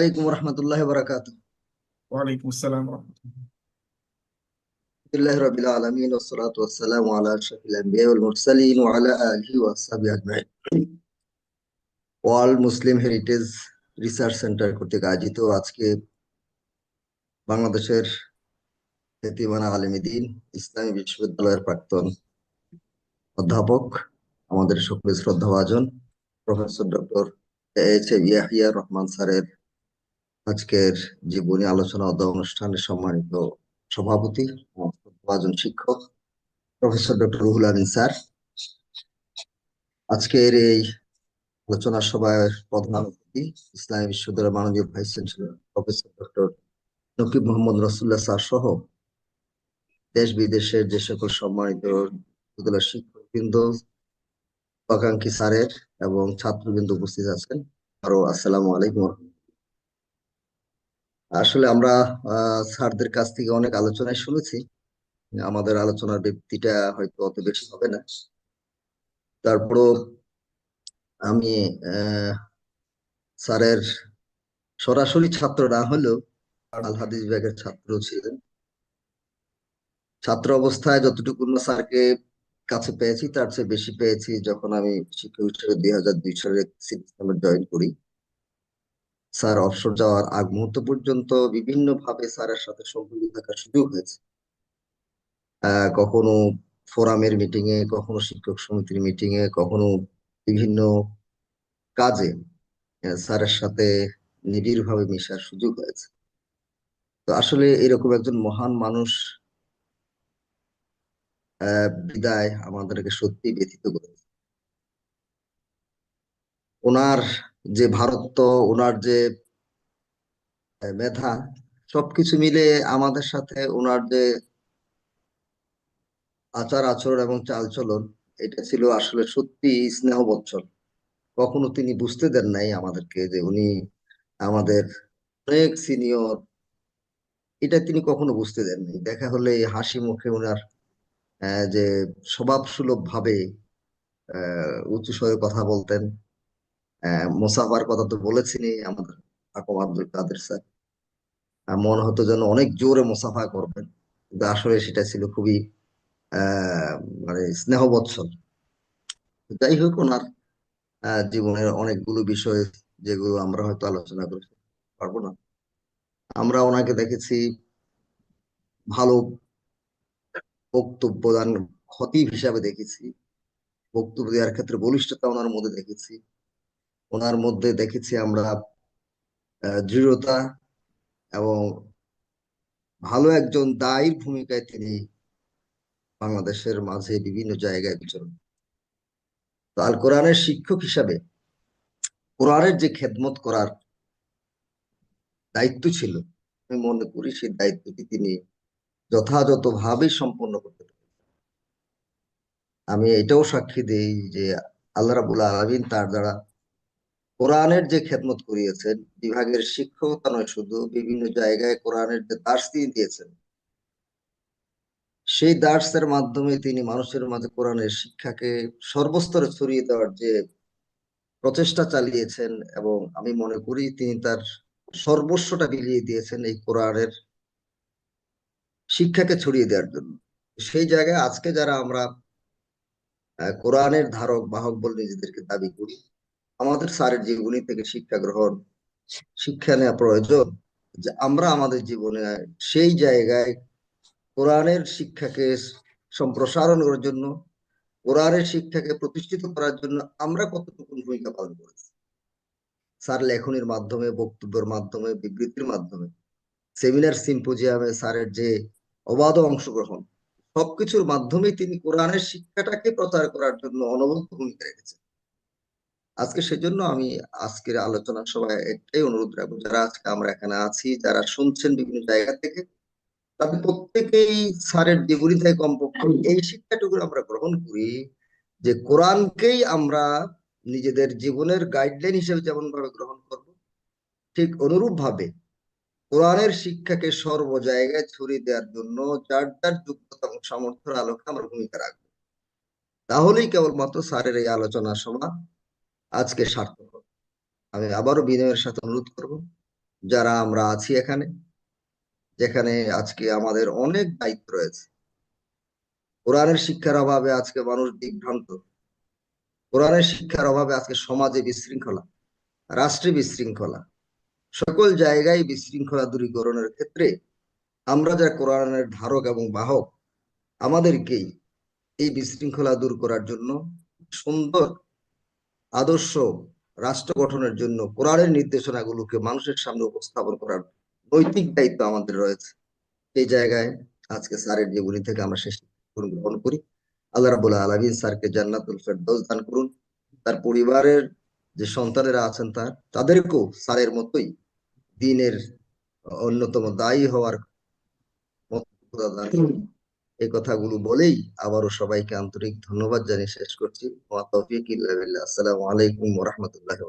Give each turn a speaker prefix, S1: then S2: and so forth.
S1: عليكم ورحمة الله وبركاته.
S2: وعليكم السلام ورحمة الله.
S1: الحمد لله رب العالمين والصلاة والسلام على أشرف الأنبياء والمرسلين وعلى آله وصحبه أجمعين. World Muslim Heritage Research Centre কর্তৃক আয়োজিত আজকে বাংলাদেশের খ্যাতিমান আলেম দ্বীন ইসলামী বিশ্ববিদ্যালয়ের প্রাক্তন অধ্যাপক, আমাদের সকলের শ্রদ্ধাভাজন professor doctor HA. Yahya Rahman স্যারের আজকের জীবনী আলোচনা অনুষ্ঠানের সম্মানিত সভাপতি, আমার শ্রদ্ধাভাজন শিক্ষক professor doctor Ruhul Amin sir, আজকের এই আলোচনা সভায় প্রধান অতিথি ইসলামী বিশ্ববিদ্যালয়ের মাননীয় vice chancellor professor doctor Nakib Mohammad রসুল্লাহ স্যার সহ দেশ বিদেশের যে সকল সম্মানিত বিশ্ববিদ্যালয়ের শিক্ষকবৃন্দ, শুভাকাঙ্ক্ষী স্যারের এবং ছাত্রবৃন্দ উপস্থিত আছেন, আরো আসসালামু আলাইকুম। আসলে আমরা স্যারদের কাছ থেকে অনেক আলোচনায় শুনেছি, আমাদের আলোচনার ব্যক্তিটা হয়তো অত বেশি হবে না, তারপরও আমি স্যারের সরাসরি ছাত্র না হলেও আল হাদিস বিভাগের ছাত্র ছিলেন। ছাত্র অবস্থায় যতটুকু না স্যারকে কাছে পেয়েছি তার চেয়ে বেশি পেয়েছি যখন আমি শিক্ষক হিসেবে 2002 সালে সিস্টেমে জয়েন করি। স্যার অবসর যাওয়ার আগ মুহূর্ত পর্যন্ত বিভিন্ন ভাবে স্যারের সাথে সম্পর্ক থাকার সুযোগ হয়েছে। কখনো ফোরামের মিটিং এ, কখনো শিক্ষক সমিতির মিটিং এ, কখনো বিভিন্ন কাজে স্যারের সাথে নিবিড় ভাবে মেশার সুযোগ হয়েছে। তো আসলে এরকম একজন মহান মানুষ বিদায় আমাদেরকে সত্যি ব্যথিত করেছে। ওনার যে ভারত, ওনার যে মেধা, সবকিছু মিলে আমাদের সাথে ওনার যে আচার আচরণ এবং চালচলন, এটা ছিল আসলে সত্যি স্নেহবৎসল। কখনো তিনি বুঝতে দেন নাই আমাদেরকে যে উনি আমাদের অনেক সিনিয়র, এটা তিনি কখনো বুঝতে দেন নাই। দেখা হলে হাসি মুখে ওনার যে স্বভাব সুলভ ভাবে উঁচু স্বরে কথা বলতেন। মোসাফার কথা তো বলেছিনি আমাদের আকম আব্দুল কাদের স্যার, মনে হতো যেন অনেক জোরে মোসাফা করবেন, কিন্তু আসলে সেটা ছিল খুবই আহ মানে স্নেহবৎসল। যাই হোক, ওনার জীবনের অনেকগুলো বিষয় যেগুলো আমরা হয়তো আলোচনা করতে পারবো না। আমরা ওনাকে দেখেছি ভালো বক্তব্য দান, খতিব হিসাবে দেখেছি, বক্তব্য দেওয়ার ক্ষেত্রে বলিষ্ঠতা ওনার মধ্যে দেখেছি। ওনার মধ্যে দেখেছি আমরা দৃঢ়তা এবং ভালো একজন দায়ীর ভূমিকায় তিনি বাংলাদেশের মাঝে বিভিন্ন জায়গায় বিচরণ। তো আল কোরআনের শিক্ষক হিসাবে কোরআনের যে খেদমত করার দায়িত্ব ছিল, আমি মনে করি সেই দায়িত্বটি তিনি যথাযথভাবে সম্পন্ন করতে পারেন। আমি এটাও সাক্ষী দেই যে আল্লাহ রাবুল আলামিন তার দ্বারা কোরআনের যে খেদমত করিয়েছেন, বিভাগের শিক্ষকতা নয়, শুধু বিভিন্ন জায়গায় কোরআনের যে দার্স তিনি দিয়েছেন, সেই দার্সের মাধ্যমে তিনি মানুষের মাঝে কোরআনের শিক্ষাকে সর্বস্তরে ছড়িয়ে দেওয়ার যে প্রচেষ্টা চালিয়েছেন, এবং আমি মনে করি তিনি তার সর্বস্বটা বিলিয়ে দিয়েছেন এই কোরআনের শিক্ষাকে ছড়িয়ে দেওয়ার জন্য। সেই জায়গায় আজকে যারা আমরা কোরআনের ধারক বাহক বলে নিজেদেরকে দাবি করি, আমাদের স্যারের জীবনী থেকে শিক্ষা গ্রহণ, শিক্ষা নেওয়া প্রয়োজন, যে আমরা আমাদের জীবনে সেই জায়গায় কোরআনের শিক্ষাকে সম্প্রসারণ করার জন্য, কোরআনের শিক্ষাকে প্রতিষ্ঠিত করার জন্য আমরা কতটুকু ভূমিকা পালন করেছি। স্যার লেখনের মাধ্যমে, বক্তব্যের মাধ্যমে, বিবৃতির মাধ্যমে, সেমিনার সিম্পোজিয়ামে স্যারের যে অবাধ অংশগ্রহণ, সবকিছুর মাধ্যমে তিনি কোরআনের শিক্ষাটাকে প্রচার করার জন্য অনবরত ভূমিকা রেখেছেন। আজকে সেজন্য আমি আজকের আলোচনা সভায় একটাই অনুরোধ রাখবো, যারা আজকে আমরা এখানে আছি, যারা শুনছেন বিভিন্ন জায়গা থেকে, তাদের প্রত্যেকেই স্যারের জীবনী থেকে কমপক্ষে এই শিক্ষাটুকু আমরা গ্রহণ করি যে কোরআনকেই আমরা নিজেদের জীবনের গাইডলাইন হিসেবে যেমন ভাবে গ্রহণ করব, ঠিক অনুরূপ ভাবে কোরআনের শিক্ষাকে সর্ব জায়গায় ছড়িয়ে দেওয়ার জন্য যার যার যোগ্যতা এবং সামর্থ্যের আলোকে আমরা ভূমিকা রাখবো। তাহলেই কেবলমাত্র স্যারের এই আলোচনা সভা আজকে সার্থক হবে। আমি আবারও বিনয়ের সাথে অনুরোধ করব, যারা আমরা আছি এখানে, যেখানে আজকে আমাদের অনেক দায়িত্ব রয়েছে। কোরআনের শিক্ষার অভাবে আজকে মানুষ দিকভ্রান্ত। কোরআনের শিক্ষার অভাবে আজকে সমাজে বিশৃঙ্খলা, রাষ্ট্রে বিশৃঙ্খলা, সকল জায়গায় বিশৃঙ্খলা দূরীকরণের ক্ষেত্রে আমরা যারা কোরআনের ধারক এবং বাহক, আমাদেরকেই এই বিশৃঙ্খলা দূর করার জন্য সুন্দর আদর্শ রাষ্ট্র গঠনের জন্য কোরআনের নির্দেশনাগুলোকে মানুষের সামনে উপস্থাপন করার নৈতিক দায়িত্ব আমাদের রয়েছে। এই জায়গায় আজকে স্যারের জীবনী থেকে আমরা শেষ গ্রহণ করি। আল্লাহ রাব্বুল আলামিন স্যারকে জান্নাতুল ফেরদৌস দান করুন। তার পরিবারের যে সন্তানেরা আছেন তাদেরকেও স্যারের মতোই দিনের অন্যতম দায়ী হওয়ার মতো খোদা দান করুন। এই কথাগুলো বলেই আবারও সবাইকে আন্তরিক ধন্যবাদ জানিয়ে শেষ করছি। ওয়া তাওফীক ইল্লা বিল্লাহ। আসসালামু আলাইকুম ওয়া রাহমাতুল্লাহি ওয়া বারাকাতুহু।